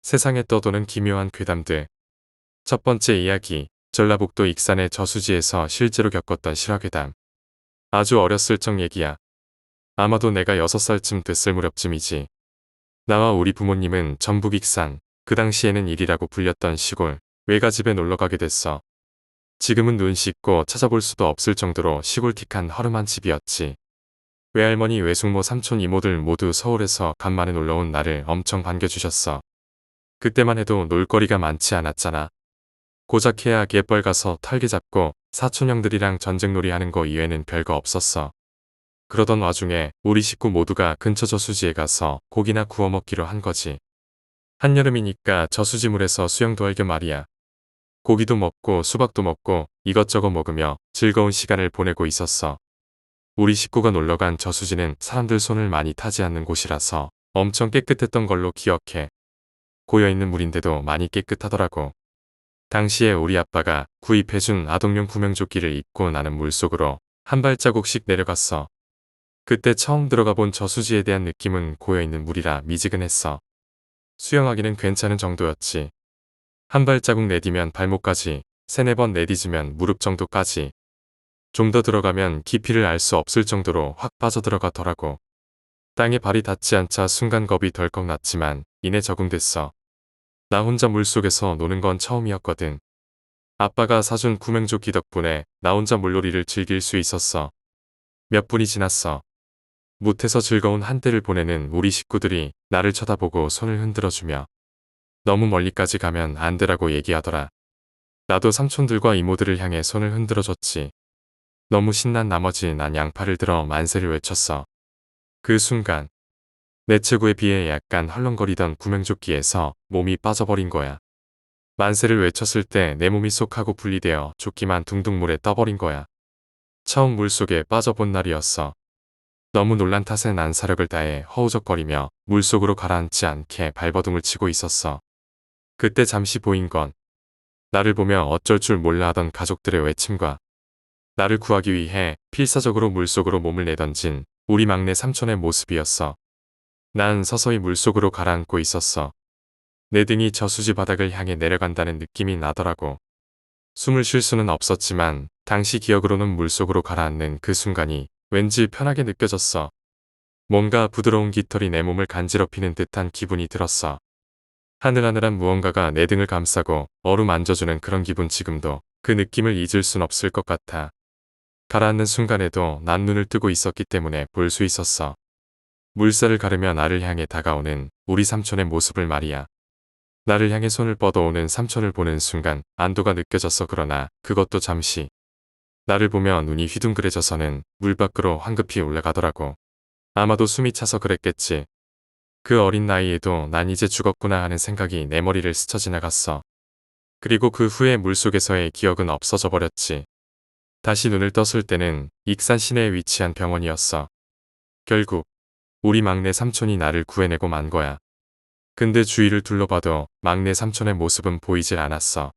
세상에 떠도는 기묘한 괴담들. 첫 번째 이야기, 전라북도 익산의 저수지에서 실제로 겪었던 실화괴담. 아주 어렸을 적 얘기야. 아마도 내가 6살쯤 됐을 무렵쯤이지. 나와 우리 부모님은 전북 익산, 그 당시에는 일이라고 불렸던 시골, 외가집에 놀러가게 됐어. 지금은 눈 씻고 찾아볼 수도 없을 정도로 시골틱한 허름한 집이었지. 외할머니, 외숙모, 삼촌, 이모들 모두 서울에서 간만에 놀러온 나를 엄청 반겨주셨어. 그때만 해도 놀거리가 많지 않았잖아. 고작 해야 갯벌 가서 탈개 잡고 사촌형들이랑 전쟁놀이 하는 거 이외에는 별거 없었어. 그러던 와중에 우리 식구 모두가 근처 저수지에 가서 고기나 구워 먹기로 한 거지. 한여름이니까 저수지물에서 수영도 할 겸 말이야. 고기도 먹고 수박도 먹고 이것저것 먹으며 즐거운 시간을 보내고 있었어. 우리 식구가 놀러간 저수지는 사람들 손을 많이 타지 않는 곳이라서 엄청 깨끗했던 걸로 기억해. 고여있는 물인데도 많이 깨끗하더라고. 당시에 우리 아빠가 구입해준 아동용 구명조끼를 입고 나는 물속으로 한 발자국씩 내려갔어. 그때 처음 들어가 본 저수지에 대한 느낌은 고여있는 물이라 미지근했어. 수영하기는 괜찮은 정도였지. 한 발자국 내디면 발목까지, 3-4번 내디즈면 무릎 정도까지. 좀 더 들어가면 깊이를 알 수 없을 정도로 확 빠져들어가더라고. 땅에 발이 닿지 않자 순간 겁이 덜컥 났지만 이내 적응됐어. 나 혼자 물속에서 노는 건 처음이었거든. 아빠가 사준 구명조끼 덕분에 나 혼자 물놀이를 즐길 수 있었어. 몇 분이 지났어. 못해서 즐거운 한때를 보내는 우리 식구들이 나를 쳐다보고 손을 흔들어주며 너무 멀리까지 가면 안 되라고 얘기하더라. 나도 삼촌들과 이모들을 향해 손을 흔들어줬지. 너무 신난 나머지 난 양팔을 들어 만세를 외쳤어. 그 순간 내 체구에 비해 약간 헐렁거리던 구명조끼에서 몸이 빠져버린 거야. 만세를 외쳤을 때 내 몸이 쏙 하고 분리되어 조끼만 둥둥 물에 떠버린 거야. 처음 물속에 빠져본 날이었어. 너무 놀란 탓에 난 사력을 다해 허우적거리며 물속으로 가라앉지 않게 발버둥을 치고 있었어. 그때 잠시 보인 건 나를 보며 어쩔 줄 몰라 하던 가족들의 외침과 나를 구하기 위해 필사적으로 물속으로 몸을 내던진 우리 막내 삼촌의 모습이었어. 난 서서히 물속으로 가라앉고 있었어. 내 등이 저수지 바닥을 향해 내려간다는 느낌이 나더라고. 숨을 쉴 수는 없었지만 당시 기억으로는 물속으로 가라앉는 그 순간이 왠지 편하게 느껴졌어. 뭔가 부드러운 깃털이 내 몸을 간지럽히는 듯한 기분이 들었어. 하늘하늘한 무언가가 내 등을 감싸고 어루만져주는 그런 기분, 지금도 그 느낌을 잊을 순 없을 것 같아. 가라앉는 순간에도 난 눈을 뜨고 있었기 때문에 볼 수 있었어. 물살을 가르며 나를 향해 다가오는 우리 삼촌의 모습을 말이야. 나를 향해 손을 뻗어오는 삼촌을 보는 순간 안도가 느껴졌어. 그러나 그것도 잠시. 나를 보며 눈이 휘둥그레져서는 물 밖으로 황급히 올라가더라고. 아마도 숨이 차서 그랬겠지. 그 어린 나이에도 난 이제 죽었구나 하는 생각이 내 머리를 스쳐 지나갔어. 그리고 그 후에 물속에서의 기억은 없어져 버렸지. 다시 눈을 떴을 때는 익산 시내에 위치한 병원이었어. 결국 우리 막내 삼촌이 나를 구해내고 만 거야. 근데 주위를 둘러봐도 막내 삼촌의 모습은 보이질 않았어.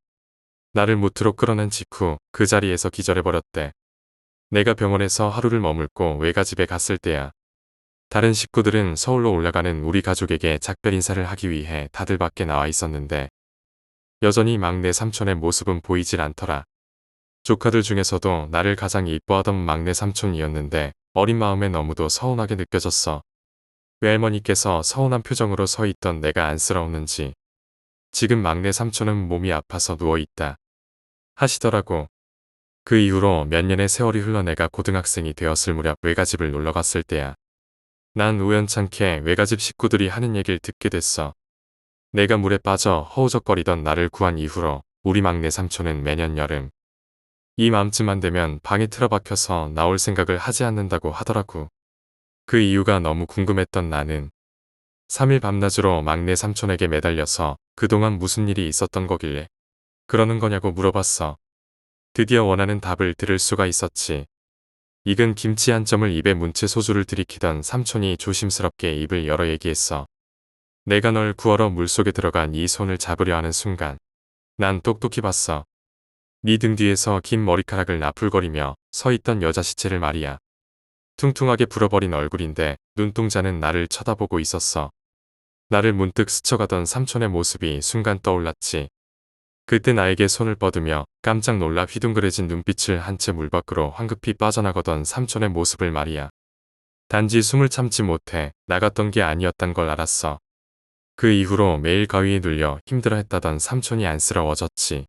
나를 무트로 끌어낸 직후 그 자리에서 기절해버렸대. 내가 병원에서 하루를 머물고 외가집에 갔을 때야. 다른 식구들은 서울로 올라가는 우리 가족에게 작별 인사를 하기 위해 다들 밖에 나와 있었는데 여전히 막내 삼촌의 모습은 보이질 않더라. 조카들 중에서도 나를 가장 이뻐하던 막내 삼촌이었는데 어린 마음에 너무도 서운하게 느껴졌어. 외할머니께서 서운한 표정으로 서 있던 내가 안쓰러웠는지 지금 막내 삼촌은 몸이 아파서 누워있다 하시더라고. 그 이후로 몇 년의 세월이 흘러 내가 고등학생이 되었을 무렵 외가집을 놀러갔을 때야. 난 우연찮게 외가집 식구들이 하는 얘기를 듣게 됐어. 내가 물에 빠져 허우적거리던 나를 구한 이후로 우리 막내 삼촌은 매년 여름 이 맘쯤만 되면 방에 틀어박혀서 나올 생각을 하지 않는다고 하더라고. 그 이유가 너무 궁금했던 나는 3일 밤낮으로 막내 삼촌에게 매달려서 그동안 무슨 일이 있었던 거길래 그러는 거냐고 물어봤어. 드디어 원하는 답을 들을 수가 있었지. 익은 김치 한 점을 입에 문채 소주를 들이키던 삼촌이 조심스럽게 입을 열어 얘기했어. 내가 널 구하러 물속에 들어간 이 손을 잡으려 하는 순간 난 똑똑히 봤어. 네 등 뒤에서 긴 머리카락을 나풀거리며 서 있던 여자 시체를 말이야. 퉁퉁하게 불어버린 얼굴인데 눈동자는 나를 쳐다보고 있었어. 나를 문득 스쳐가던 삼촌의 모습이 순간 떠올랐지. 그때 나에게 손을 뻗으며 깜짝 놀라 휘둥그레진 눈빛을 한 채 물 밖으로 황급히 빠져나가던 삼촌의 모습을 말이야. 단지 숨을 참지 못해 나갔던 게 아니었단 걸 알았어. 그 이후로 매일 가위에 눌려 힘들어했다던 삼촌이 안쓰러워졌지.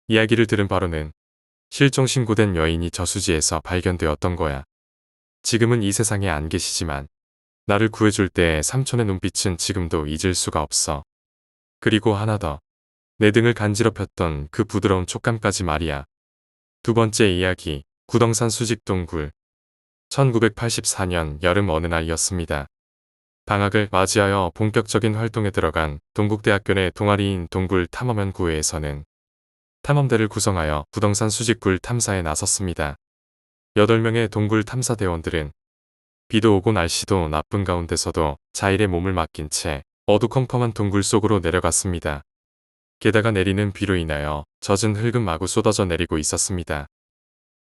이야기를 들은 바로는 실종 신고된 여인이 저수지에서 발견되었던 거야. 지금은 이 세상에 안 계시지만 나를 구해줄 때의 삼촌의 눈빛은 지금도 잊을 수가 없어. 그리고 하나 더. 내 등을 간지럽혔던 그 부드러운 촉감까지 말이야. 두 번째 이야기, 구덩산 수직 동굴. 1984년 여름 어느 날이었습니다. 방학을 맞이하여 본격적인 활동에 들어간 동국대학교 내 동아리인 동굴 탐험연구회에서는 탐험대를 구성하여 구덩산 수직굴 탐사에 나섰습니다. 8명의 동굴 탐사대원들은 비도 오고 날씨도 나쁜 가운데서도 자일에 몸을 맡긴 채 어두컴컴한 동굴 속으로 내려갔습니다. 게다가 내리는 비로 인하여 젖은 흙은 마구 쏟아져 내리고 있었습니다.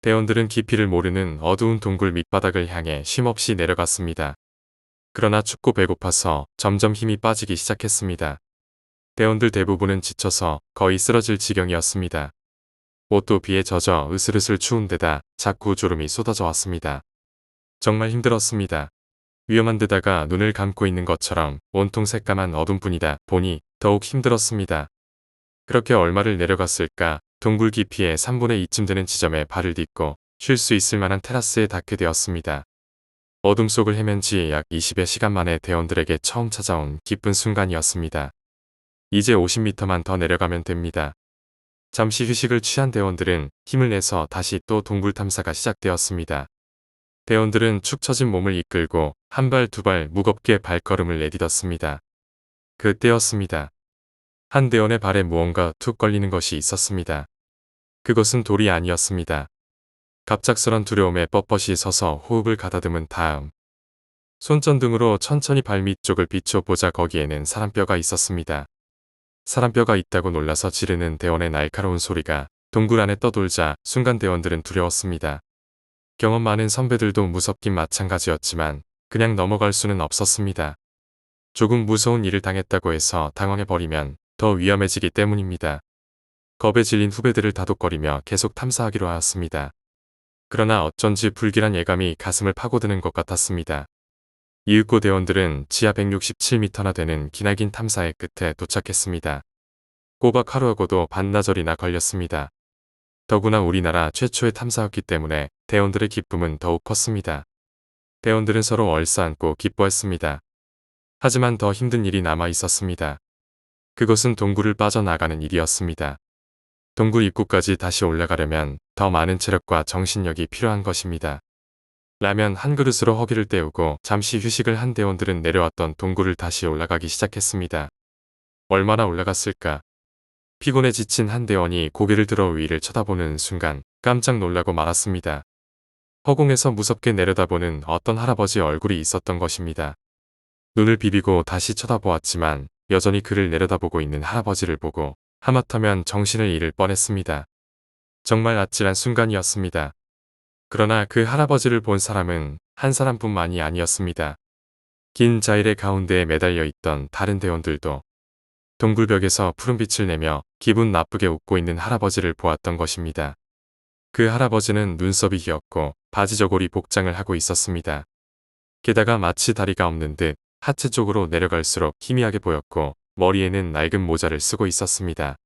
대원들은 깊이를 모르는 어두운 동굴 밑바닥을 향해 쉼없이 내려갔습니다. 그러나 춥고 배고파서 점점 힘이 빠지기 시작했습니다. 대원들 대부분은 지쳐서 거의 쓰러질 지경이었습니다. 옷도 비에 젖어 으슬으슬 추운 데다 자꾸 졸음이 쏟아져 왔습니다. 정말 힘들었습니다. 위험한 데다가 눈을 감고 있는 것처럼 온통 새까만 어둠뿐이다 보니 더욱 힘들었습니다. 그렇게 얼마를 내려갔을까? 동굴 깊이의 3분의 2쯤 되는 지점에 발을 딛고 쉴 수 있을 만한 테라스에 닿게 되었습니다. 어둠 속을 헤맨 지 약 20여 시간 만에 대원들에게 처음 찾아온 기쁜 순간이었습니다. 이제 50m만 더 내려가면 됩니다. 잠시 휴식을 취한 대원들은 힘을 내서 다시 또 동굴 탐사가 시작되었습니다. 대원들은 축 처진 몸을 이끌고 한 발 두 발 무겁게 발걸음을 내딛었습니다. 그때였습니다. 한 대원의 발에 무언가 툭 걸리는 것이 있었습니다. 그것은 돌이 아니었습니다. 갑작스런 두려움에 뻣뻣이 서서 호흡을 가다듬은 다음 손전등으로 천천히 발밑 쪽을 비춰보자 거기에는 사람뼈가 있었습니다. 사람뼈가 있다고 놀라서 지르는 대원의 날카로운 소리가 동굴 안에 떠돌자 순간 대원들은 두려웠습니다. 경험 많은 선배들도 무섭긴 마찬가지였지만 그냥 넘어갈 수는 없었습니다. 조금 무서운 일을 당했다고 해서 당황해버리면 더 위험해지기 때문입니다. 겁에 질린 후배들을 다독거리며 계속 탐사하기로 하였습니다. 그러나 어쩐지 불길한 예감이 가슴을 파고드는 것 같았습니다. 이윽고 대원들은 지하 167m나 되는 기나긴 탐사의 끝에 도착했습니다. 꼬박 하루하고도 반나절이나 걸렸습니다. 더구나 우리나라 최초의 탐사였기 때문에 대원들의 기쁨은 더욱 컸습니다. 대원들은 서로 얼싸안고 기뻐했습니다. 하지만 더 힘든 일이 남아 있었습니다. 그것은 동굴을 빠져나가는 일이었습니다. 동굴 입구까지 다시 올라가려면 더 많은 체력과 정신력이 필요한 것입니다. 라면 한 그릇으로 허기를 때우고 잠시 휴식을 한 대원들은 내려왔던 동굴을 다시 올라가기 시작했습니다. 얼마나 올라갔을까? 피곤에 지친 한 대원이 고개를 들어 위를 쳐다보는 순간 깜짝 놀라고 말았습니다. 허공에서 무섭게 내려다보는 어떤 할아버지 얼굴이 있었던 것입니다. 눈을 비비고 다시 쳐다보았지만 여전히 그를 내려다보고 있는 할아버지를 보고 하마터면 정신을 잃을 뻔했습니다. 정말 아찔한 순간이었습니다. 그러나 그 할아버지를 본 사람은 한 사람뿐만이 아니었습니다. 긴 자일의 가운데에 매달려 있던 다른 대원들도 동굴벽에서 푸른빛을 내며 기분 나쁘게 웃고 있는 할아버지를 보았던 것입니다. 그 할아버지는 눈썹이 휘었고 바지 저고리 복장을 하고 있었습니다. 게다가 마치 다리가 없는 듯 하체 쪽으로 내려갈수록 희미하게 보였고 머리에는 낡은 모자를 쓰고 있었습니다.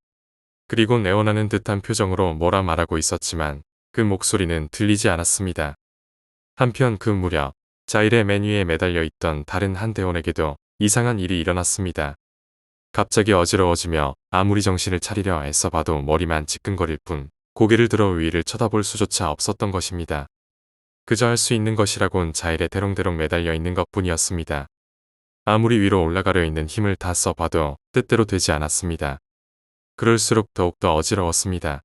그리고 애원하는 듯한 표정으로 뭐라 말하고 있었지만 그 목소리는 들리지 않았습니다. 한편 그 무렵 자일의 맨 위에 매달려 있던 다른 한 대원에게도 이상한 일이 일어났습니다. 갑자기 어지러워지며 아무리 정신을 차리려 애써봐도 머리만 지끈거릴 뿐 고개를 들어 위를 쳐다볼 수조차 없었던 것입니다. 그저 할 수 있는 것이라곤 자일에 대롱대롱 매달려 있는 것뿐이었습니다. 아무리 위로 올라가려 있는 힘을 다 써봐도 뜻대로 되지 않았습니다. 그럴수록 더욱더 어지러웠습니다.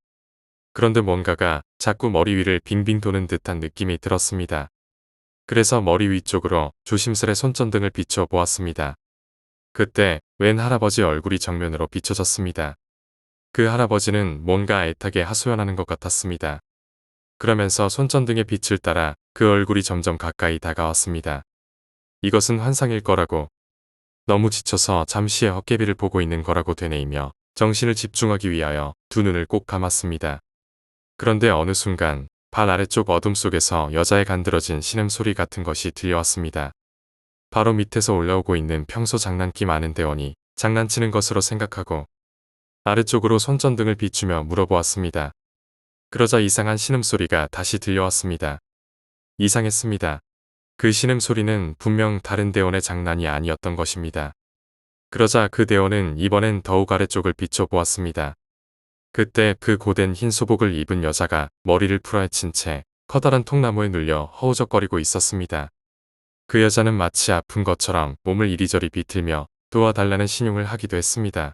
그런데 뭔가가 자꾸 머리 위를 빙빙 도는 듯한 느낌이 들었습니다. 그래서 머리 위쪽으로 조심스레 손전등을 비춰 보았습니다. 그때 웬 할아버지 얼굴이 정면으로 비춰졌습니다. 그 할아버지는 뭔가 애타게 하소연하는 것 같았습니다. 그러면서 손전등의 빛을 따라 그 얼굴이 점점 가까이 다가왔습니다. 이것은 환상일 거라고 너무 지쳐서 잠시의 헛개비를 보고 있는 거라고 되뇌이며 정신을 집중하기 위하여 두 눈을 꼭 감았습니다. 그런데 어느 순간 발 아래쪽 어둠 속에서 여자의 간드러진 신음소리 같은 것이 들려왔습니다. 바로 밑에서 올라오고 있는 평소 장난기 많은 대원이 장난치는 것으로 생각하고 아래쪽으로 손전등을 비추며 물어보았습니다. 그러자 이상한 신음소리가 다시 들려왔습니다. 이상했습니다. 그 신음소리는 분명 다른 대원의 장난이 아니었던 것입니다. 그러자 그 대원은 이번엔 더욱 아래쪽을 비춰보았습니다. 그때 그 고된 흰 소복을 입은 여자가 머리를 풀어헤친 채 커다란 통나무에 눌려 허우적거리고 있었습니다. 그 여자는 마치 아픈 것처럼 몸을 이리저리 비틀며 도와달라는 신용을 하기도 했습니다.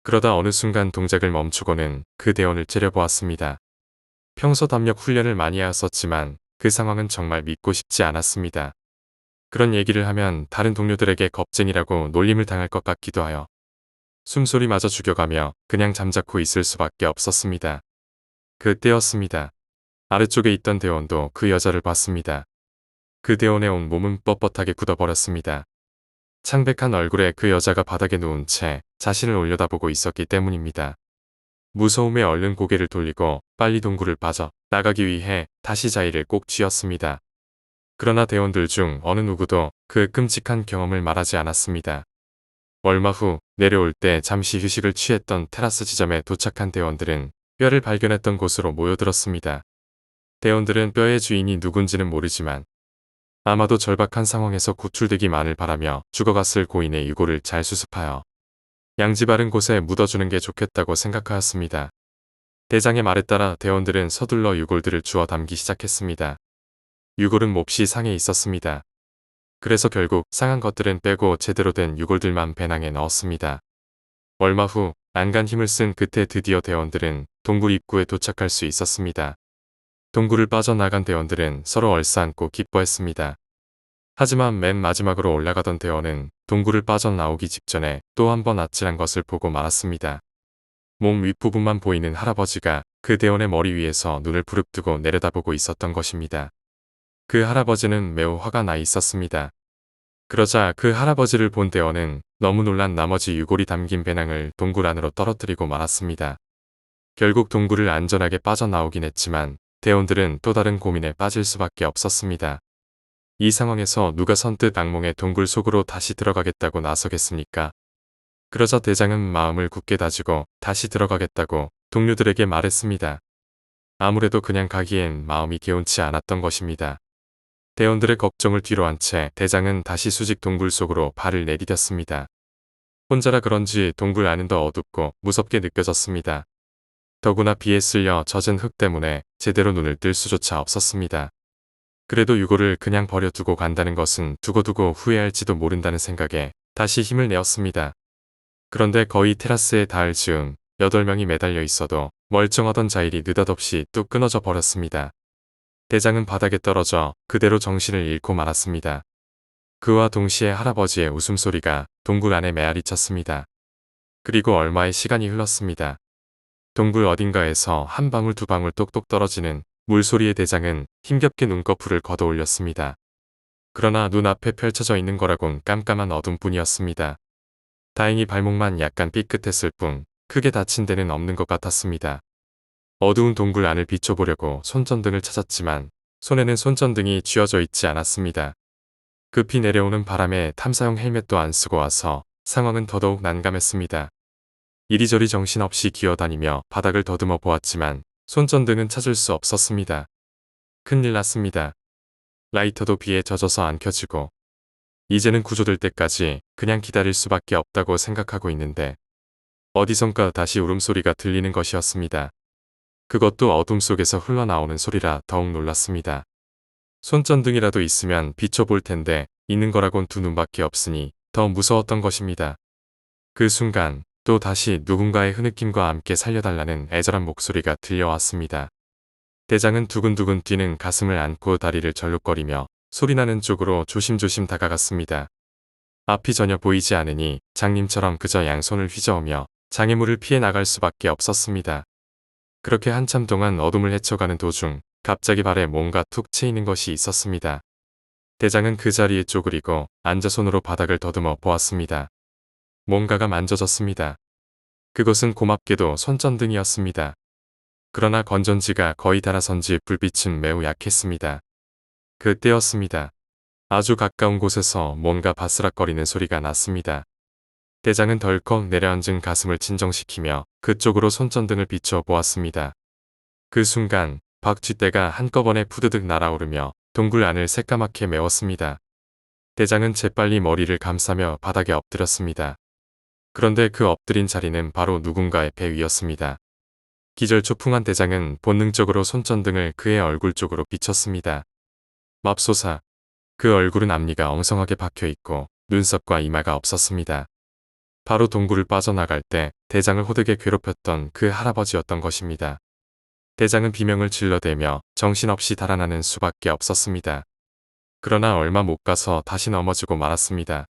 그러다 어느 순간 동작을 멈추고는 그 대원을 째려보았습니다. 평소 담력 훈련을 많이 하였었지만 그 상황은 정말 믿고 싶지 않았습니다. 그런 얘기를 하면 다른 동료들에게 겁쟁이라고 놀림을 당할 것 같기도 하여 숨소리마저 죽여가며 그냥 잠자코 있을 수밖에 없었습니다. 그때였습니다. 아래쪽에 있던 대원도 그 여자를 봤습니다. 그 대원의 온 몸은 뻣뻣하게 굳어버렸습니다. 창백한 얼굴에 그 여자가 바닥에 누운 채 자신을 올려다보고 있었기 때문입니다. 무서움에 얼른 고개를 돌리고 빨리 동굴을 빠져 나가기 위해 다시 자리를 꼭 쥐었습니다. 그러나 대원들 중 어느 누구도 그 끔찍한 경험을 말하지 않았습니다. 얼마 후 내려올 때 잠시 휴식을 취했던 테라스 지점에 도착한 대원들은 뼈를 발견했던 곳으로 모여들었습니다. 대원들은 뼈의 주인이 누군지는 모르지만 아마도 절박한 상황에서 구출되기만을 바라며 죽어갔을 고인의 유골을 잘 수습하여 양지 바른 곳에 묻어주는 게 좋겠다고 생각하였습니다. 대장의 말에 따라 대원들은 서둘러 유골들을 주워 담기 시작했습니다. 유골은 몹시 상해 있었습니다. 그래서 결국 상한 것들은 빼고 제대로 된 유골들만 배낭에 넣었습니다. 얼마 후 안간 힘을 쓴 끝에 드디어 대원들은 동굴 입구에 도착할 수 있었습니다. 동굴을 빠져나간 대원들은 서로 얼싸안고 기뻐했습니다. 하지만 맨 마지막으로 올라가던 대원은 동굴을 빠져나오기 직전에 또 한 번 아찔한 것을 보고 말았습니다. 몸 윗부분만 보이는 할아버지가 그 대원의 머리 위에서 눈을 부릅뜨고 내려다보고 있었던 것입니다. 그 할아버지는 매우 화가 나 있었습니다. 그러자 그 할아버지를 본 대원은 너무 놀란 나머지 유골이 담긴 배낭을 동굴 안으로 떨어뜨리고 말았습니다. 결국 동굴을 안전하게 빠져나오긴 했지만 대원들은 또 다른 고민에 빠질 수밖에 없었습니다. 이 상황에서 누가 선뜻 악몽의 동굴 속으로 다시 들어가겠다고 나서겠습니까? 그러자 대장은 마음을 굳게 다지고 다시 들어가겠다고 동료들에게 말했습니다. 아무래도 그냥 가기엔 마음이 개운치 않았던 것입니다. 대원들의 걱정을 뒤로한 채 대장은 다시 수직 동굴 속으로 발을 내디뎠습니다. 혼자라 그런지 동굴 안은 더 어둡고 무섭게 느껴졌습니다. 더구나 비에 쓸려 젖은 흙 때문에 제대로 눈을 뜰 수조차 없었습니다. 그래도 유골을 그냥 버려두고 간다는 것은 두고두고 후회할지도 모른다는 생각에 다시 힘을 내었습니다. 그런데 거의 테라스에 닿을 즈음 8명이 매달려 있어도 멀쩡하던 자일이 느닷없이 뚝 끊어져 버렸습니다. 대장은 바닥에 떨어져 그대로 정신을 잃고 말았습니다. 그와 동시에 할아버지의 웃음소리가 동굴 안에 메아리 쳤습니다. 그리고 얼마의 시간이 흘렀습니다. 동굴 어딘가에서 한 방울 두 방울 똑똑 떨어지는 물소리에 대장은 힘겹게 눈꺼풀을 걷어 올렸습니다. 그러나 눈앞에 펼쳐져 있는 거라곤 깜깜한 어둠뿐이었습니다. 다행히 발목만 약간 삐끗했을 뿐 크게 다친 데는 없는 것 같았습니다. 어두운 동굴 안을 비춰보려고 손전등을 찾았지만 손에는 손전등이 쥐어져 있지 않았습니다. 급히 내려오는 바람에 탐사용 헬멧도 안 쓰고 와서 상황은 더더욱 난감했습니다. 이리저리 정신없이 기어다니며 바닥을 더듬어 보았지만 손전등은 찾을 수 없었습니다. 큰일 났습니다. 라이터도 비에 젖어서 안 켜지고 이제는 구조될 때까지 그냥 기다릴 수밖에 없다고 생각하고 있는데 어디선가 다시 울음소리가 들리는 것이었습니다. 그것도 어둠 속에서 흘러나오는 소리라 더욱 놀랐습니다. 손전등이라도 있으면 비춰볼 텐데 있는 거라곤 두 눈밖에 없으니 더 무서웠던 것입니다. 그 순간 또 다시 누군가의 흐느낌과 함께 살려달라는 애절한 목소리가 들려왔습니다. 대장은 두근두근 뛰는 가슴을 안고 다리를 절룩거리며 소리나는 쪽으로 조심조심 다가갔습니다. 앞이 전혀 보이지 않으니 장님처럼 그저 양손을 휘저으며 장애물을 피해 나갈 수밖에 없었습니다. 그렇게 한참 동안 어둠을 헤쳐가는 도중 갑자기 발에 뭔가 툭 치이는 것이 있었습니다. 대장은 그 자리에 쪼그리고 앉아 손으로 바닥을 더듬어 보았습니다. 뭔가가 만져졌습니다. 그것은 고맙게도 손전등이었습니다. 그러나 건전지가 거의 닳아선지 불빛은 매우 약했습니다. 그때였습니다. 아주 가까운 곳에서 뭔가 바스락거리는 소리가 났습니다. 대장은 덜컥 내려앉은 가슴을 진정시키며 그쪽으로 손전등을 비춰 보았습니다. 그 순간 박쥐떼가 한꺼번에 푸드득 날아오르며 동굴 안을 새까맣게 메웠습니다. 대장은 재빨리 머리를 감싸며 바닥에 엎드렸습니다. 그런데 그 엎드린 자리는 바로 누군가의 배 위였습니다. 기절초풍한 대장은 본능적으로 손전등을 그의 얼굴 쪽으로 비췄습니다. 맙소사. 그 얼굴은 앞니가 엉성하게 박혀있고 눈썹과 이마가 없었습니다. 바로 동굴을 빠져나갈 때 대장을 호되게 괴롭혔던 그 할아버지였던 것입니다. 대장은 비명을 질러대며 정신없이 달아나는 수밖에 없었습니다. 그러나 얼마 못 가서 다시 넘어지고 말았습니다.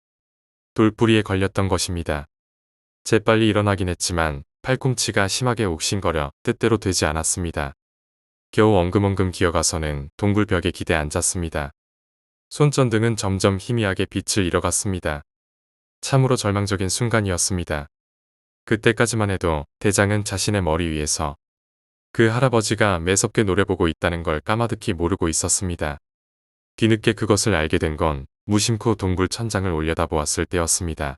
돌뿌리에 걸렸던 것입니다. 재빨리 일어나긴 했지만 팔꿈치가 심하게 옥신거려 뜻대로 되지 않았습니다. 겨우 엉금엉금 기어가서는 동굴 벽에 기대 앉았습니다. 손전등은 점점 희미하게 빛을 잃어갔습니다. 참으로 절망적인 순간이었습니다. 그때까지만 해도 대장은 자신의 머리 위에서 그 할아버지가 매섭게 노려보고 있다는 걸 까마득히 모르고 있었습니다. 뒤늦게 그것을 알게 된 건 무심코 동굴 천장을 올려다보았을 때였습니다.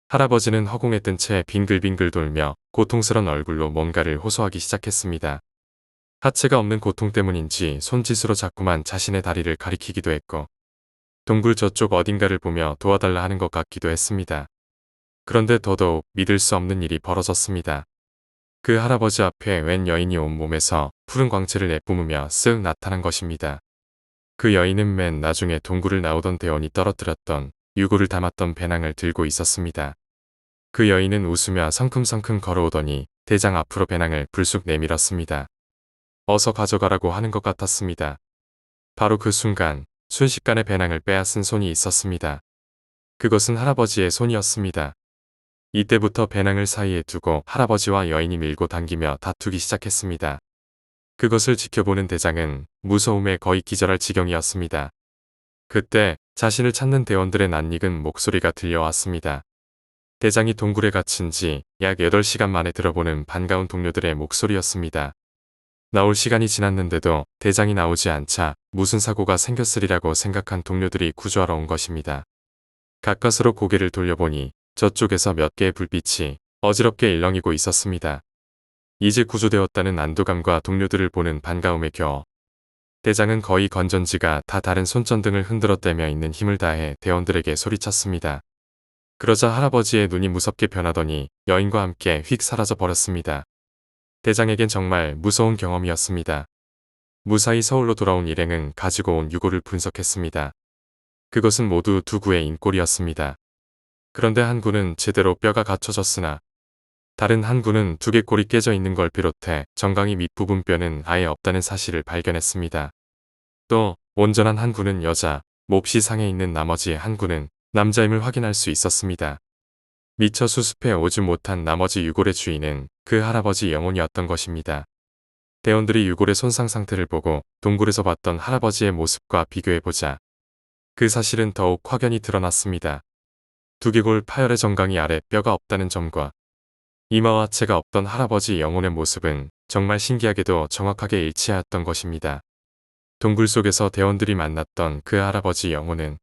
할아버지는 허공에 뜬 채 빙글빙글 돌며 고통스런 얼굴로 뭔가를 호소하기 시작했습니다. 하체가 없는 고통 때문인지 손짓으로 자꾸만 자신의 다리를 가리키기도 했고 동굴 저쪽 어딘가를 보며 도와달라 하는 것 같기도 했습니다. 그런데 더더욱 믿을 수 없는 일이 벌어졌습니다. 그 할아버지 앞에 웬 여인이 온몸에서 푸른 광채를 내뿜으며 쓱 나타난 것입니다. 그 여인은 맨 나중에 동굴을 나오던 대원이 떨어뜨렸던 유골을 담았던 배낭을 들고 있었습니다. 그 여인은 웃으며 성큼성큼 걸어오더니 대장 앞으로 배낭을 불쑥 내밀었습니다. 어서 가져가라고 하는 것 같았습니다. 바로 그 순간 순식간에 배낭을 빼앗은 손이 있었습니다. 그것은 할아버지의 손이었습니다. 이때부터 배낭을 사이에 두고 할아버지와 여인이 밀고 당기며 다투기 시작했습니다. 그것을 지켜보는 대장은 무서움에 거의 기절할 지경이었습니다. 그때 자신을 찾는 대원들의 낯익은 목소리가 들려왔습니다. 대장이 동굴에 갇힌 지 약 8시간 만에 들어보는 반가운 동료들의 목소리였습니다. 나올 시간이 지났는데도 대장이 나오지 않자 무슨 사고가 생겼으리라고 생각한 동료들이 구조하러 온 것입니다. 가까스로 고개를 돌려보니 저쪽에서 몇 개의 불빛이 어지럽게 일렁이고 있었습니다. 이제 구조되었다는 안도감과 동료들을 보는 반가움에 겨워 대장은 거의 건전지가 다 다른 손전등을 흔들어대며 있는 힘을 다해 대원들에게 소리쳤습니다. 그러자 할아버지의 눈이 무섭게 변하더니 여인과 함께 휙 사라져 버렸습니다. 대장에겐 정말 무서운 경험이었습니다. 무사히 서울로 돌아온 일행은 가지고 온 유골을 분석했습니다. 그것은 모두 두 구의 인골이었습니다. 그런데 한 구는 제대로 뼈가 갖춰졌으나 다른 한 구는 두개골이 깨져 있는 걸 비롯해 정강이 밑부분 뼈는 아예 없다는 사실을 발견했습니다. 또 온전한 한 구는 여자, 몹시 상해 있는 나머지 한 구는 남자임을 확인할 수 있었습니다. 미처 수습해 오지 못한 나머지 유골의 주인은 그 할아버지 영혼이었던 것입니다. 대원들이 유골의 손상 상태를 보고 동굴에서 봤던 할아버지의 모습과 비교해보자 그 사실은 더욱 확연히 드러났습니다. 두개골 파열의 정강이 아래 뼈가 없다는 점과 이마와 하체가 없던 할아버지 영혼의 모습은 정말 신기하게도 정확하게 일치하였던 것입니다. 동굴 속에서 대원들이 만났던 그 할아버지 영혼은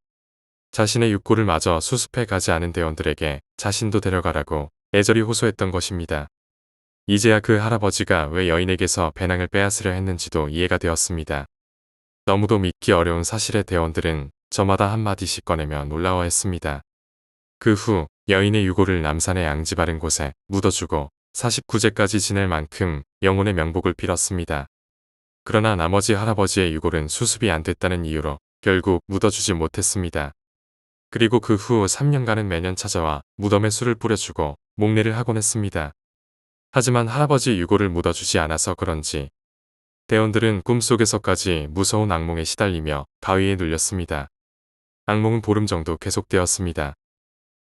자신의 육골을 마저 수습해 가지 않은 대원들에게 자신도 데려가라고 애절히 호소했던 것입니다. 이제야 그 할아버지가 왜 여인에게서 배낭을 빼앗으려 했는지도 이해가 되었습니다. 너무도 믿기 어려운 사실의 대원들은 저마다 한마디씩 꺼내며 놀라워했습니다. 그 후 여인의 유골을 남산의 양지 바른 곳에 묻어주고 49제까지 지낼 만큼 영혼의 명복을 빌었습니다. 그러나 나머지 할아버지의 유골은 수습이 안 됐다는 이유로 결국 묻어주지 못했습니다. 그리고 그 후 3년간은 매년 찾아와 무덤에 술을 뿌려주고 목례를 하곤 했습니다. 하지만 할아버지 유골을 묻어주지 않아서 그런지 대원들은 꿈속에서까지 무서운 악몽에 시달리며 가위에 눌렸습니다. 악몽은 보름 정도 계속되었습니다.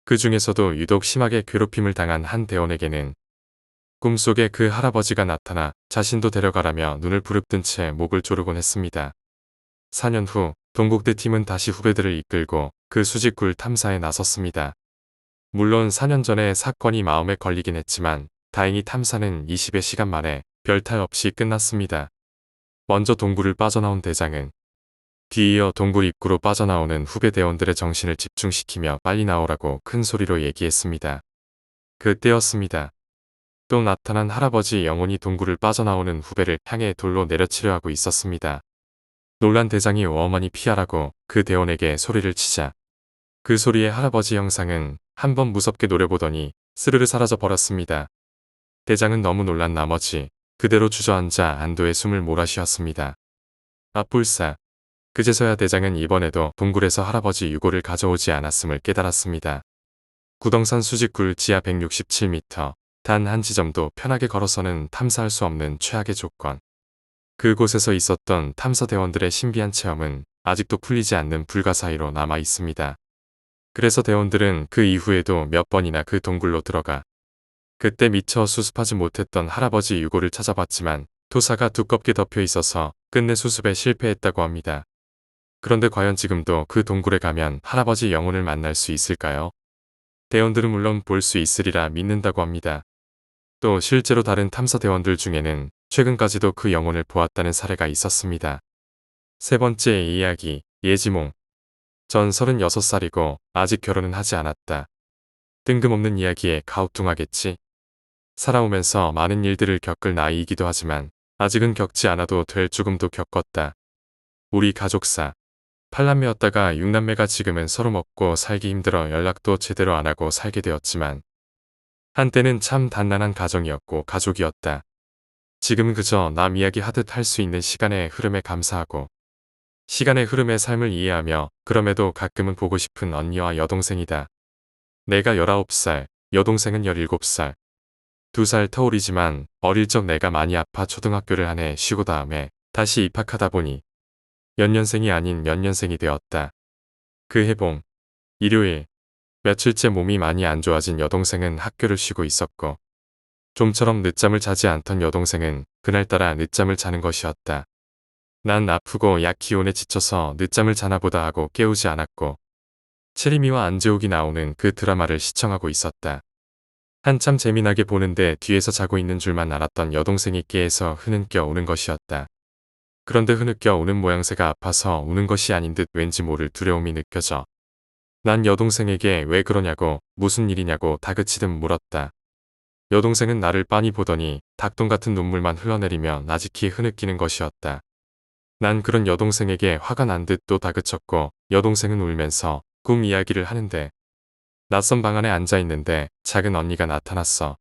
그 중에서도 유독 심하게 괴롭힘을 당한 한 대원에게는 꿈속에 그 할아버지가 나타나 자신도 데려가라며 눈을 부릅뜬 채 목을 조르곤 했습니다. 4년 후 동국대 팀은 다시 후배들을 이끌고 그 수직굴 탐사에 나섰습니다. 물론 4년 전에 사건이 마음에 걸리긴 했지만 다행히 탐사는 20의 시간 만에 별탈 없이 끝났습니다. 먼저 동굴을 빠져나온 대장은 뒤이어 동굴 입구로 빠져나오는 후배 대원들의 정신을 집중시키며 빨리 나오라고 큰 소리로 얘기했습니다. 그때였습니다. 또 나타난 할아버지 영혼이 동굴을 빠져나오는 후배를 향해 돌로 내려치려 하고 있었습니다. 놀란 대장이 어머니 피하라고 그 대원에게 소리를 치자 그 소리에 할아버지 형상은 한번 무섭게 노려보더니 스르르 사라져 버렸습니다. 대장은 너무 놀란 나머지 그대로 주저앉아 안도의 숨을 몰아쉬었습니다. 앞불사. 그제서야 대장은 이번에도 동굴에서 할아버지 유골을 가져오지 않았음을 깨달았습니다. 구덩산 수직굴 지하 167m. 단 한 지점도 편하게 걸어서는 탐사할 수 없는 최악의 조건. 그곳에서 있었던 탐사대원들의 신비한 체험은 아직도 풀리지 않는 불가사의로 남아 있습니다. 그래서 대원들은 그 이후에도 몇 번이나 그 동굴로 들어가 그때 미처 수습하지 못했던 할아버지 유골을 찾아봤지만 토사가 두껍게 덮여 있어서 끝내 수습에 실패했다고 합니다. 그런데 과연 지금도 그 동굴에 가면 할아버지 영혼을 만날 수 있을까요? 대원들은 물론 볼 수 있으리라 믿는다고 합니다. 또 실제로 다른 탐사대원들 중에는 최근까지도 그 영혼을 보았다는 사례가 있었습니다. 세 번째 이야기, 예지몽. 전 36살이고 아직 결혼은 하지 않았다. 뜬금없는 이야기에 가우뚱하겠지. 살아오면서 많은 일들을 겪을 나이이기도 하지만 아직은 겪지 않아도 될 죽음도 겪었다. 우리 가족사. 8남매였다가 6남매가 지금은 서로 먹고 살기 힘들어 연락도 제대로 안 하고 살게 되었지만 한때는 참 단단한 가정이었고 가족이었다. 지금은 그저 남 이야기 하듯 할 수 있는 시간의 흐름에 감사하고 시간의 흐름의 삶을 이해하며 그럼에도 가끔은 보고 싶은 언니와 여동생이다. 내가 19살, 여동생은 17살. 2살 터울이지만 어릴 적 내가 많이 아파 초등학교를 한 해 쉬고 다음에 다시 입학하다 보니 연년생이 아닌 연년생이 되었다. 그 해봄, 일요일, 며칠째 몸이 많이 안 좋아진 여동생은 학교를 쉬고 있었고 좀처럼 늦잠을 자지 않던 여동생은 그날따라 늦잠을 자는 것이었다. 난 아프고 약 기운에 지쳐서 늦잠을 자나보다 하고 깨우지 않았고 체리미와 안재욱이 나오는 그 드라마를 시청하고 있었다. 한참 재미나게 보는데 뒤에서 자고 있는 줄만 알았던 여동생이 깨에서 흐느껴 우는 것이었다. 그런데 흐느껴 우는 모양새가 아파서 우는 것이 아닌 듯 왠지 모를 두려움이 느껴져. 난 여동생에게 왜 그러냐고 무슨 일이냐고 다그치듯 물었다. 여동생은 나를 빤히 보더니 닭똥 같은 눈물만 흘러내리며 나직히 흐느끼는 것이었다. 난 그런 여동생에게 화가 난 듯 또 다그쳤고 여동생은 울면서 꿈 이야기를 하는데 낯선 방 안에 앉아있는데 작은 언니가 나타났어.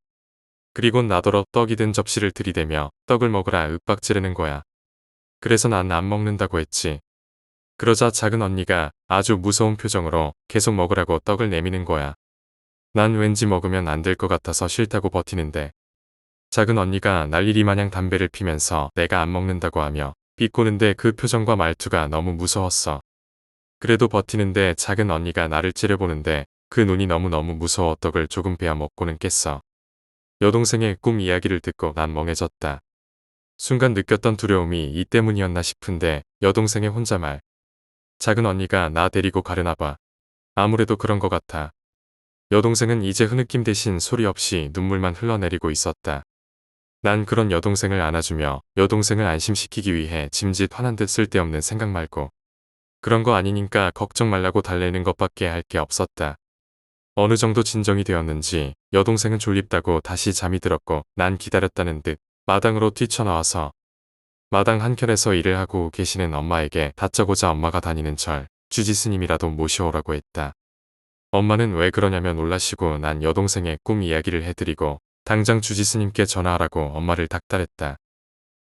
그리고 나더러 떡이 든 접시를 들이대며 떡을 먹으라 윽박지르는 거야. 그래서 난 안 먹는다고 했지. 그러자 작은 언니가 아주 무서운 표정으로 계속 먹으라고 떡을 내미는 거야. 난 왠지 먹으면 안 될 것 같아서 싫다고 버티는데 작은 언니가 난리리 마냥 담배를 피면서 내가 안 먹는다고 하며 비꼬는데 그 표정과 말투가 너무 무서웠어. 그래도 버티는데 작은 언니가 나를 째려보는데 그 눈이 너무너무 무서워 떡을 조금 베어 먹고는 깼어. 여동생의 꿈 이야기를 듣고 난 멍해졌다. 순간 느꼈던 두려움이 이 때문이었나 싶은데 여동생의 혼잣말. 작은 언니가 나 데리고 가려나 봐. 아무래도 그런 것 같아. 여동생은 이제 흐느낌 대신 소리 없이 눈물만 흘러내리고 있었다. 난 그런 여동생을 안아주며 여동생을 안심시키기 위해 짐짓 화난 듯 쓸데없는 생각 말고 그런 거 아니니까 걱정 말라고 달래는 것밖에 할 게 없었다. 어느 정도 진정이 되었는지 여동생은 졸립다고 다시 잠이 들었고 난 기다렸다는 듯 마당으로 뛰쳐나와서 마당 한켠에서 일을 하고 계시는 엄마에게 다짜고짜 엄마가 다니는 절 주지스님이라도 모셔오라고 했다. 엄마는 왜 그러냐며 놀라시고 난 여동생의 꿈 이야기를 해드리고 당장 주지스님께 전화하라고 엄마를 닥달했다.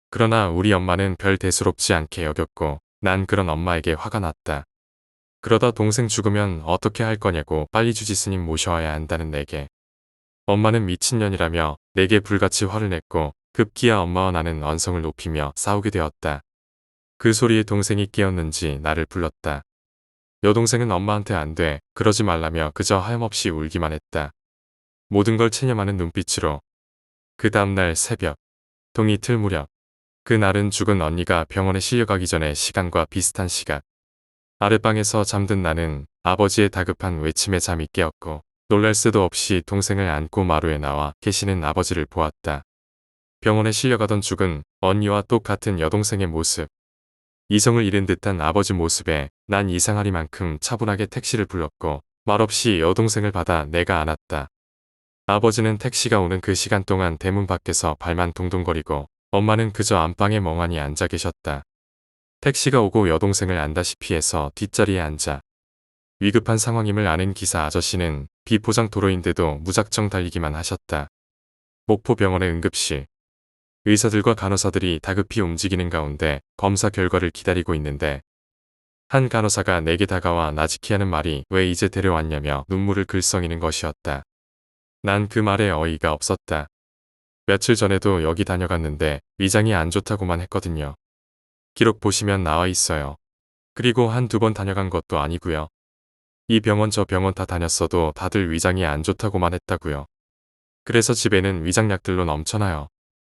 그러나 우리 엄마는 별 대수롭지 않게 여겼고 난 그런 엄마에게 화가 났다. 그러다 동생 죽으면 어떻게 할 거냐고 빨리 주지스님 모셔와야 한다는 내게. 엄마는 미친년이라며 내게 불같이 화를 냈고 급기야 엄마와 나는 언성을 높이며 싸우게 되었다. 그 소리에 동생이 깨었는지 나를 불렀다. 여동생은 엄마한테 안 돼, 그러지 말라며 그저 하염없이 울기만 했다. 모든 걸 체념하는 눈빛으로. 그 다음날 새벽, 동이틀 무렵. 그날은 죽은 언니가 병원에 실려가기 전에 시간과 비슷한 시각. 아랫방에서 잠든 나는 아버지의 다급한 외침에 잠이 깨었고 놀랄 새도 없이 동생을 안고 마루에 나와 계시는 아버지를 보았다. 병원에 실려가던 죽은 언니와 똑같은 여동생의 모습. 이성을 잃은 듯한 아버지 모습에 난 이상하리만큼 차분하게 택시를 불렀고 말없이 여동생을 받아 내가 안았다. 아버지는 택시가 오는 그 시간 동안 대문 밖에서 발만 동동거리고 엄마는 그저 안방에 멍하니 앉아 계셨다. 택시가 오고 여동생을 안다시피 해서 뒷자리에 앉아 위급한 상황임을 아는 기사 아저씨는 비포장 도로인데도 무작정 달리기만 하셨다. 목포병원의 응급실. 의사들과 간호사들이 다급히 움직이는 가운데 검사 결과를 기다리고 있는데 한 간호사가 내게 다가와 나지키하는 말이 왜 이제 데려왔냐며 눈물을 글썽이는 것이었다. 난 그 말에 어이가 없었다. 며칠 전에도 여기 다녀갔는데 위장이 안 좋다고만 했거든요. 기록 보시면 나와 있어요. 그리고 한두 번 다녀간 것도 아니고요. 이 병원 저 병원 다 다녔어도 다들 위장이 안 좋다고만 했다고요. 그래서 집에는 위장약들로 넘쳐나요.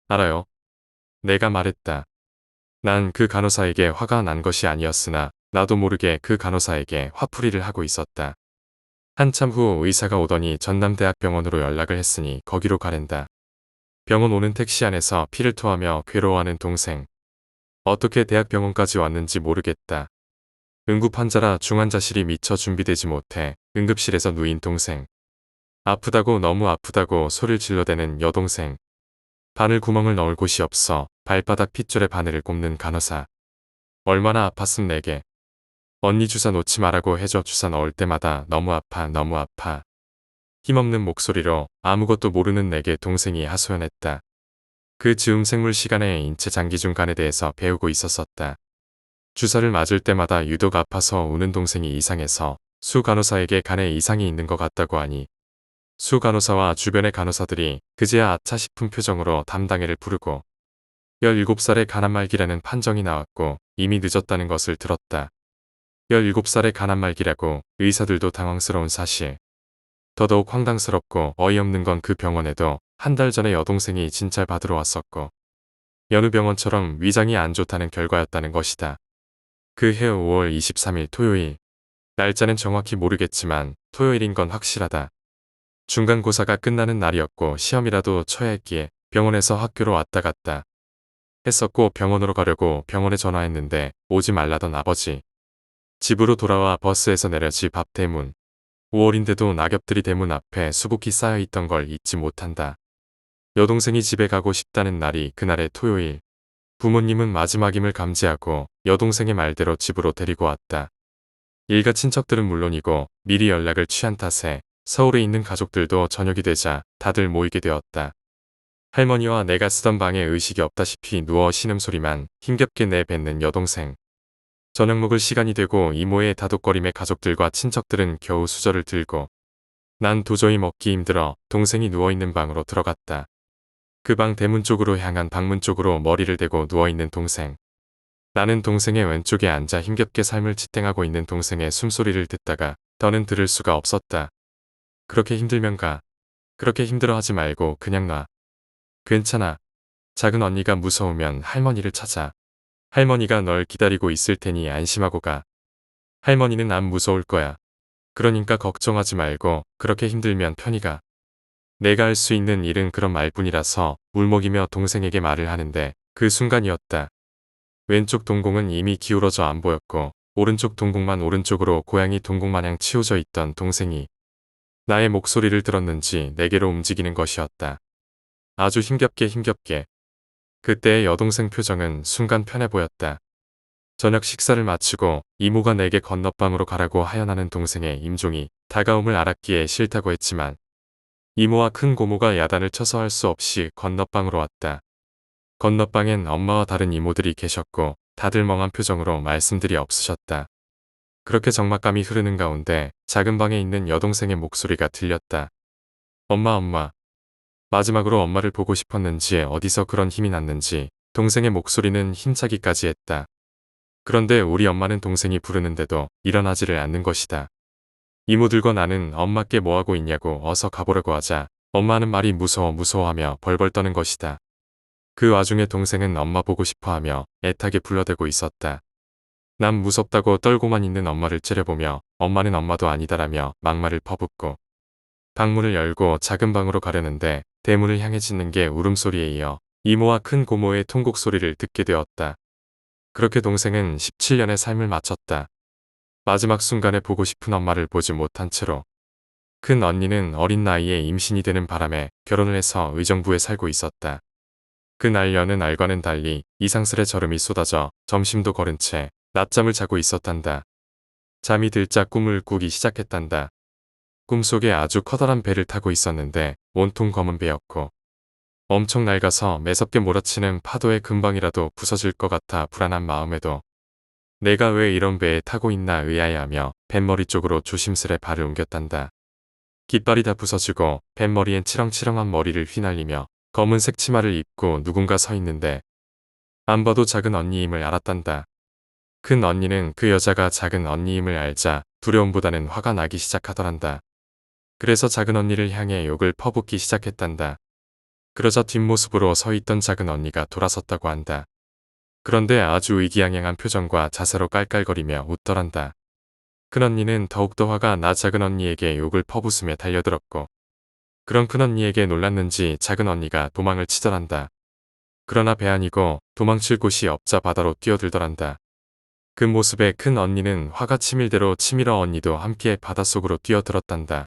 알아요? 내가 말했다. 난 그 간호사에게 화가 난 것이 아니었으나 나도 모르게 그 간호사에게 화풀이를 하고 있었다. 한참 후 의사가 오더니 전남대학병원으로 연락을 했으니 거기로 가랜다. 병원 오는 택시 안에서 피를 토하며 괴로워하는 동생. 어떻게 대학병원까지 왔는지 모르겠다. 응급 환자라 중환자실이 미처 준비되지 못해 응급실에서 누인 동생. 아프다고 너무 아프다고 소리를 질러대는 여동생. 바늘 구멍을 넣을 곳이 없어 발바닥 핏줄에 바늘을 꼽는 간호사. 얼마나 아팠음 내게. 언니 주사 놓지 말라고 해줘. 주사 넣을 때마다 너무 아파 너무 아파. 힘없는 목소리로 아무것도 모르는 내게 동생이 하소연했다. 그 즈음 생물 시간에 인체 장기중간에 대해서 배우고 있었었다. 주사를 맞을 때마다 유독 아파서 우는 동생이 이상해서 수 간호사에게 간에 이상이 있는 것 같다고 하니 수 간호사와 주변의 간호사들이 그제야 아차 싶은 표정으로 담당해를 부르고 17살의 간암말기라는 판정이 나왔고 이미 늦었다는 것을 들었다. 17살의 간암말기라고 의사들도 당황스러운 사실. 더더욱 황당스럽고 어이없는 건 그 병원에도 한 달 전에 여동생이 진찰 받으러 왔었고 여느 병원처럼 위장이 안 좋다는 결과였다는 것이다. 그해 5월 23일 토요일. 날짜는 정확히 모르겠지만 토요일인 건 확실하다. 중간고사가 끝나는 날이었고 시험이라도 쳐야 했기에 병원에서 학교로 왔다 갔다 했었고 병원으로 가려고 병원에 전화했는데 오지 말라던 아버지. 집으로 돌아와 버스에서 내려 집 앞 대문. 5월인데도 낙엽들이 대문 앞에 수북히 쌓여있던 걸 잊지 못한다. 여동생이 집에 가고 싶다는 날이 그날의 토요일. 부모님은 마지막임을 감지하고 여동생의 말대로 집으로 데리고 왔다. 일가 친척들은 물론이고 미리 연락을 취한 탓에 서울에 있는 가족들도 저녁이 되자 다들 모이게 되었다. 할머니와 내가 쓰던 방에 의식이 없다시피 누워 신음소리만 힘겹게 내뱉는 여동생. 저녁 먹을 시간이 되고 이모의 다독거림에 가족들과 친척들은 겨우 수저를 들고 난 도저히 먹기 힘들어 동생이 누워있는 방으로 들어갔다. 그 방 대문 쪽으로 향한 방문 쪽으로 머리를 대고 누워있는 동생. 나는 동생의 왼쪽에 앉아 힘겹게 삶을 지탱하고 있는 동생의 숨소리를 듣다가 더는 들을 수가 없었다. 그렇게 힘들면 가. 그렇게 힘들어하지 말고 그냥 놔. 괜찮아. 작은 언니가 무서우면 할머니를 찾아. 할머니가 널 기다리고 있을 테니 안심하고 가. 할머니는 안 무서울 거야. 그러니까 걱정하지 말고 그렇게 힘들면 편히 가. 내가 할 수 있는 일은 그런 말뿐이라서 울먹이며 동생에게 말을 하는데 그 순간이었다. 왼쪽 동공은 이미 기울어져 안 보였고 오른쪽 동공만 오른쪽으로 고양이 동공마냥 치우져 있던 동생이 나의 목소리를 들었는지 내게로 움직이는 것이었다. 아주 힘겹게. 그때의 여동생 표정은 순간 편해 보였다. 저녁 식사를 마치고 이모가 내게 건너방으로 가라고 하연하는 동생의 임종이 다가옴을 알았기에 싫다고 했지만 이모와 큰 고모가 야단을 쳐서 할 수 없이 건너방으로 왔다. 건너방엔 엄마와 다른 이모들이 계셨고 다들 멍한 표정으로 말씀들이 없으셨다. 그렇게 적막감이 흐르는 가운데 작은 방에 있는 여동생의 목소리가 들렸다. 엄마. 마지막으로 엄마를 보고 싶었는지 어디서 그런 힘이 났는지 동생의 목소리는 힘차기까지 했다. 그런데 우리 엄마는 동생이 부르는데도 일어나지를 않는 것이다. 이모들과 나는 엄마께 뭐하고 있냐고 어서 가보라고 하자 엄마는 말이 무서워하며 벌벌 떠는 것이다. 그 와중에 동생은 엄마 보고 싶어하며 애타게 불러대고 있었다. 난 무섭다고 떨고만 있는 엄마를 째려보며 엄마는 엄마도 아니다라며 막말을 퍼붓고 방문을 열고 작은 방으로 가려는데 대문을 향해 짖는 게 울음소리에 이어 이모와 큰 고모의 통곡 소리를 듣게 되었다. 그렇게 동생은 17년의 삶을 마쳤다. 마지막 순간에 보고 싶은 엄마를 보지 못한 채로 큰 언니는 어린 나이에 임신이 되는 바람에 결혼을 해서 의정부에 살고 있었다. 그날 여는 날과는 달리 이상스레 저름이 쏟아져 점심도 거른 채 낮잠을 자고 있었단다. 잠이 들자 꿈을 꾸기 시작했단다. 꿈속에 아주 커다란 배를 타고 있었는데 온통 검은 배였고 엄청 낡아서 매섭게 몰아치는 파도에 금방이라도 부서질 것 같아 불안한 마음에도 내가 왜 이런 배에 타고 있나 의아해하며 뱃머리 쪽으로 조심스레 발을 옮겼단다. 깃발이 다 부서지고 뱃머리엔 치렁치렁한 머리를 휘날리며 검은색 치마를 입고 누군가 서 있는데 안 봐도 작은 언니임을 알았단다. 큰 언니는 그 여자가 작은 언니임을 알자 두려움보다는 화가 나기 시작하더란다. 그래서 작은 언니를 향해 욕을 퍼붓기 시작했단다. 그러자 뒷모습으로 서 있던 작은 언니가 돌아섰다고 한다. 그런데 아주 의기양양한 표정과 자세로 깔깔거리며 웃더란다. 큰 언니는 더욱더 화가 나 작은 언니에게 욕을 퍼붓으며 달려들었고 그런 큰 언니에게 놀랐는지 작은 언니가 도망을 치더란다. 그러나 배 아니고 도망칠 곳이 없자 바다로 뛰어들더란다. 그 모습에 큰 언니는 화가 치밀대로 치밀어 언니도 함께 바닷속으로 뛰어들었단다.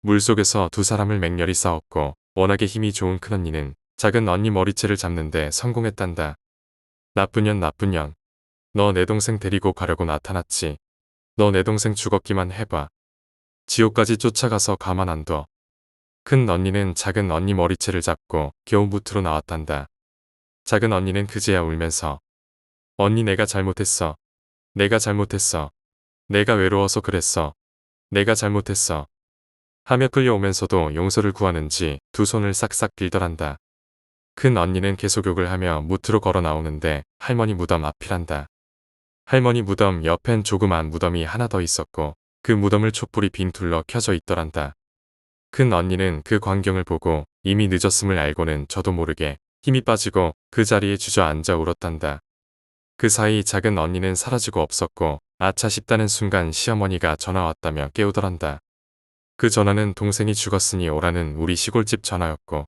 물속에서 두 사람을 맹렬히 싸웠고 워낙에 힘이 좋은 큰 언니는 작은 언니 머리채를 잡는데 성공했단다. 나쁜 년 나쁜 년. 너 내 동생 데리고 가려고 나타났지. 너 내 동생 죽었기만 해봐. 지옥까지 쫓아가서 가만 안 둬. 큰 언니는 작은 언니 머리채를 잡고 겨우 무트로 나왔단다. 작은 언니는 그제야 울면서 언니 내가 잘못했어. 내가 잘못했어. 내가 외로워서 그랬어. 내가 잘못했어. 하며 끌려오면서도 용서를 구하는지 두 손을 싹싹 빌더란다. 큰 언니는 계속 욕을 하며 무트로 걸어 나오는데 할머니 무덤 앞이란다. 할머니 무덤 옆엔 조그만 무덤이 하나 더 있었고 그 무덤을 촛불이 빙둘러 켜져 있더란다. 큰 언니는 그 광경을 보고 이미 늦었음을 알고는 저도 모르게 힘이 빠지고 그 자리에 주저앉아 울었단다. 그 사이 작은 언니는 사라지고 없었고 아차 싶다는 순간 시어머니가 전화 왔다며 깨우더란다. 그 전화는 동생이 죽었으니 오라는 우리 시골집 전화였고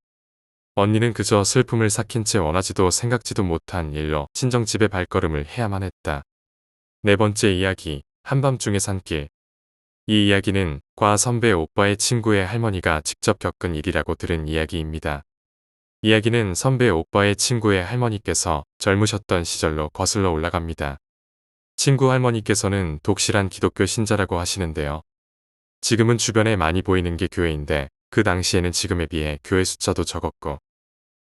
언니는 그저 슬픔을 삭힌 채 원하지도 생각지도 못한 일로 친정집에 발걸음을 해야만 했다. 네 번째 이야기, 한밤중의 산길. 이 이야기는 과 선배 오빠의 친구의 할머니가 직접 겪은 일이라고 들은 이야기입니다. 이야기는 선배 오빠의 친구의 할머니께서 젊으셨던 시절로 거슬러 올라갑니다. 친구 할머니께서는 독실한 기독교 신자라고 하시는데요. 지금은 주변에 많이 보이는 게 교회인데 그 당시에는 지금에 비해 교회 숫자도 적었고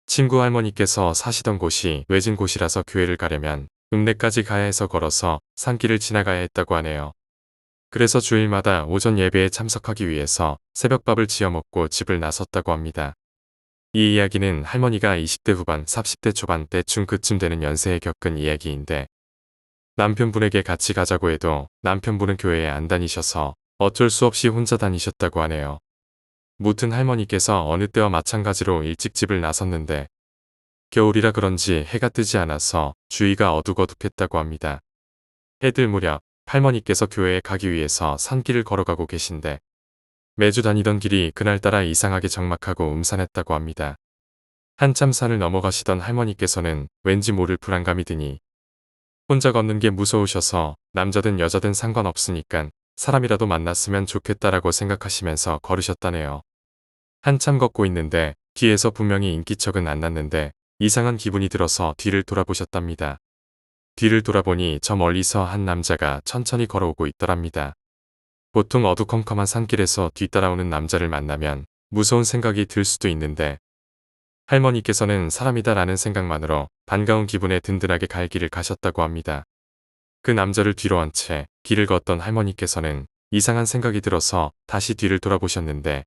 친구 할머니께서 사시던 곳이 외진 곳이라서 교회를 가려면 읍내까지 가야 해서 걸어서 산길을 지나가야 했다고 하네요. 그래서 주일마다 오전 예배에 참석하기 위해서 새벽밥을 지어 먹고 집을 나섰다고 합니다. 이 이야기는 할머니가 20대 후반, 30대 초반 대충 그쯤 되는 연세에 겪은 이야기인데 남편분에게 같이 가자고 해도 남편분은 교회에 안 다니셔서 어쩔 수 없이 혼자 다니셨다고 하네요. 무튼 할머니께서 어느 때와 마찬가지로 일찍 집을 나섰는데 겨울이라 그런지 해가 뜨지 않아서 주위가 어둑어둑했다고 합니다. 해들 무렵 할머니께서 교회에 가기 위해서 산길을 걸어가고 계신데 매주 다니던 길이 그날따라 이상하게 적막하고 음산했다고 합니다. 한참 산을 넘어가시던 할머니께서는 왠지 모를 불안감이 드니 혼자 걷는 게 무서우셔서 남자든 여자든 상관없으니깐 사람이라도 만났으면 좋겠다라고 생각하시면서 걸으셨다네요. 한참 걷고 있는데 뒤에서 분명히 인기척은 안 났는데 이상한 기분이 들어서 뒤를 돌아보셨답니다. 뒤를 돌아보니 저 멀리서 한 남자가 천천히 걸어오고 있더랍니다. 보통 어두컴컴한 산길에서 뒤따라오는 남자를 만나면 무서운 생각이 들 수도 있는데 할머니께서는 사람이다라는 생각만으로 반가운 기분에 든든하게 갈 길을 가셨다고 합니다. 그 남자를 뒤로 한 채 길을 걷던 할머니께서는 이상한 생각이 들어서 다시 뒤를 돌아보셨는데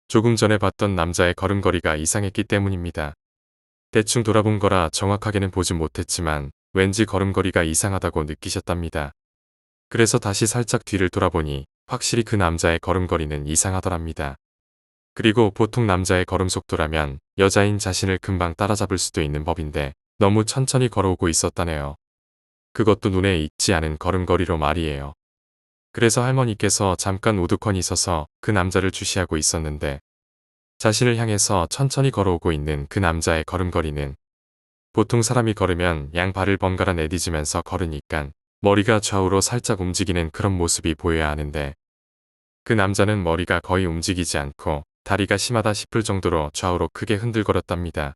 조금 전에 봤던 남자의 걸음걸이가 이상했기 때문입니다. 대충 돌아본 거라 정확하게는 보진 못했지만 왠지 걸음걸이가 이상하다고 느끼셨답니다. 그래서 다시 살짝 뒤를 돌아보니 확실히 그 남자의 걸음걸이는 이상하더랍니다. 그리고 보통 남자의 걸음 속도라면 여자인 자신을 금방 따라잡을 수도 있는 법인데 너무 천천히 걸어오고 있었다네요. 그것도 눈에 익지 않은 걸음걸이로 말이에요. 그래서 할머니께서 잠깐 우두커니 서서 그 남자를 주시하고 있었는데 자신을 향해서 천천히 걸어오고 있는 그 남자의 걸음걸이는 보통 사람이 걸으면 양발을 번갈아 내딛으면서 걸으니깐 머리가 좌우로 살짝 움직이는 그런 모습이 보여야 하는데 그 남자는 머리가 거의 움직이지 않고 다리가 심하다 싶을 정도로 좌우로 크게 흔들거렸답니다.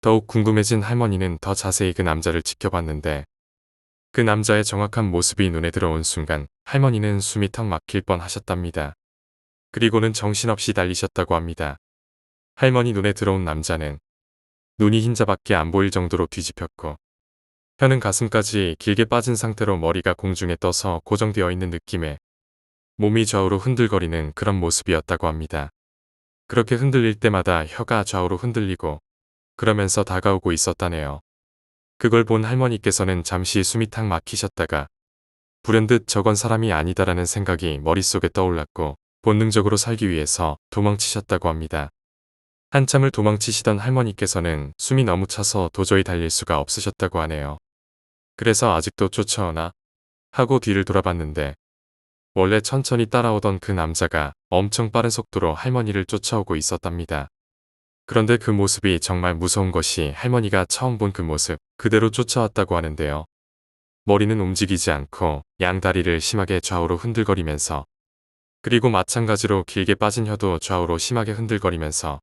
더욱 궁금해진 할머니는 더 자세히 그 남자를 지켜봤는데 그 남자의 정확한 모습이 눈에 들어온 순간 할머니는 숨이 턱 막힐 뻔 하셨답니다. 그리고는 정신없이 달리셨다고 합니다. 할머니 눈에 들어온 남자는 눈이 흰자밖에 안 보일 정도로 뒤집혔고 혀는 가슴까지 길게 빠진 상태로 머리가 공중에 떠서 고정되어 있는 느낌에 몸이 좌우로 흔들거리는 그런 모습이었다고 합니다. 그렇게 흔들릴 때마다 혀가 좌우로 흔들리고 그러면서 다가오고 있었다네요. 그걸 본 할머니께서는 잠시 숨이 탁 막히셨다가 불현듯 저건 사람이 아니다라는 생각이 머릿속에 떠올랐고 본능적으로 살기 위해서 도망치셨다고 합니다. 한참을 도망치시던 할머니께서는 숨이 너무 차서 도저히 달릴 수가 없으셨다고 하네요. 그래서 아직도 쫓아오나 하고 뒤를 돌아봤는데 원래 천천히 따라오던 그 남자가 엄청 빠른 속도로 할머니를 쫓아오고 있었답니다. 그런데 그 모습이 정말 무서운 것이 할머니가 처음 본 그 모습 그대로 쫓아왔다고 하는데요. 머리는 움직이지 않고 양다리를 심하게 좌우로 흔들거리면서 그리고 마찬가지로 길게 빠진 혀도 좌우로 심하게 흔들거리면서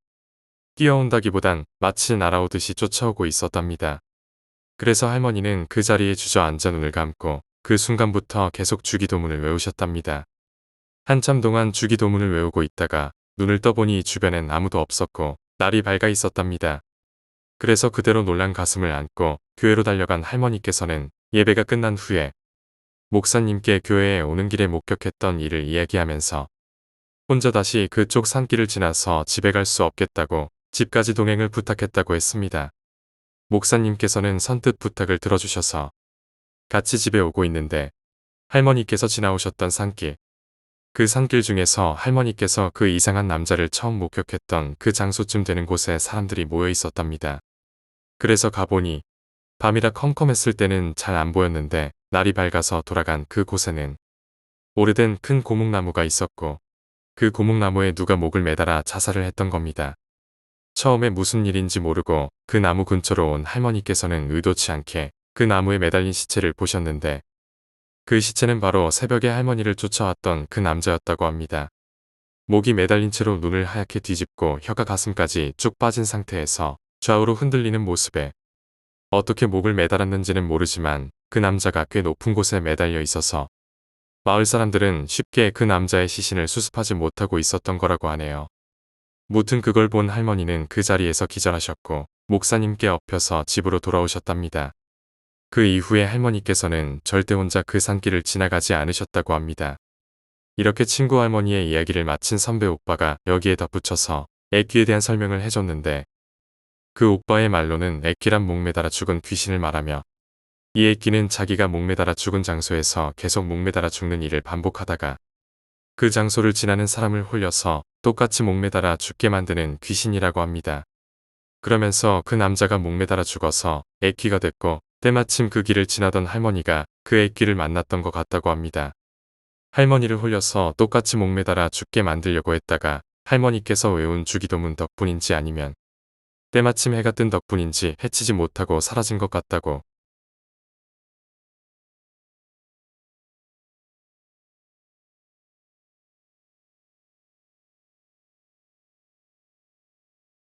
뛰어온다기보단 마치 날아오듯이 쫓아오고 있었답니다. 그래서 할머니는 그 자리에 주저앉아 눈을 감고 그 순간부터 계속 주기도문을 외우셨답니다. 한참 동안 주기도문을 외우고 있다가 눈을 떠보니 주변엔 아무도 없었고 날이 밝아 있었답니다. 그래서 그대로 놀란 가슴을 안고 교회로 달려간 할머니께서는 예배가 끝난 후에 목사님께 교회에 오는 길에 목격했던 일을 이야기하면서 혼자 다시 그쪽 산길을 지나서 집에 갈 수 없겠다고 집까지 동행을 부탁했다고 했습니다. 목사님께서는 선뜻 부탁을 들어주셔서 같이 집에 오고 있는데 할머니께서 지나오셨던 산길, 그 산길 중에서 할머니께서 그 이상한 남자를 처음 목격했던 그 장소쯤 되는 곳에 사람들이 모여 있었답니다. 그래서 가보니 밤이라 컴컴했을 때는 잘 안 보였는데 날이 밝아서 돌아간 그 곳에는 오래된 큰 고목나무가 있었고 그 고목나무에 누가 목을 매달아 자살을 했던 겁니다. 처음에 무슨 일인지 모르고 그 나무 근처로 온 할머니께서는 의도치 않게 그 나무에 매달린 시체를 보셨는데 그 시체는 바로 새벽에 할머니를 쫓아왔던 그 남자였다고 합니다. 목이 매달린 채로 눈을 하얗게 뒤집고 혀가 가슴까지 쭉 빠진 상태에서 좌우로 흔들리는 모습에 어떻게 목을 매달았는지는 모르지만 그 남자가 꽤 높은 곳에 매달려 있어서 마을 사람들은 쉽게 그 남자의 시신을 수습하지 못하고 있었던 거라고 하네요. 무튼 그걸 본 할머니는 그 자리에서 기절하셨고 목사님께 엎혀서 집으로 돌아오셨답니다. 그 이후에 할머니께서는 절대 혼자 그 산길을 지나가지 않으셨다고 합니다. 이렇게 친구 할머니의 이야기를 마친 선배 오빠가 여기에 덧붙여서 액귀에 대한 설명을 해줬는데 그 오빠의 말로는 액귀란 목매달아 죽은 귀신을 말하며 이 액귀는 자기가 목매달아 죽은 장소에서 계속 목매달아 죽는 일을 반복하다가 그 장소를 지나는 사람을 홀려서 똑같이 목매달아 죽게 만드는 귀신이라고 합니다. 그러면서 그 남자가 목매달아 죽어서 액귀가 됐고 때마침 그 길을 지나던 할머니가 그 액귀를 만났던 것 같다고 합니다. 할머니를 홀려서 똑같이 목매달아 죽게 만들려고 했다가 할머니께서 외운 주기도문 덕분인지 아니면 때마침 해가 뜬 덕분인지 해치지 못하고 사라진 것 같다고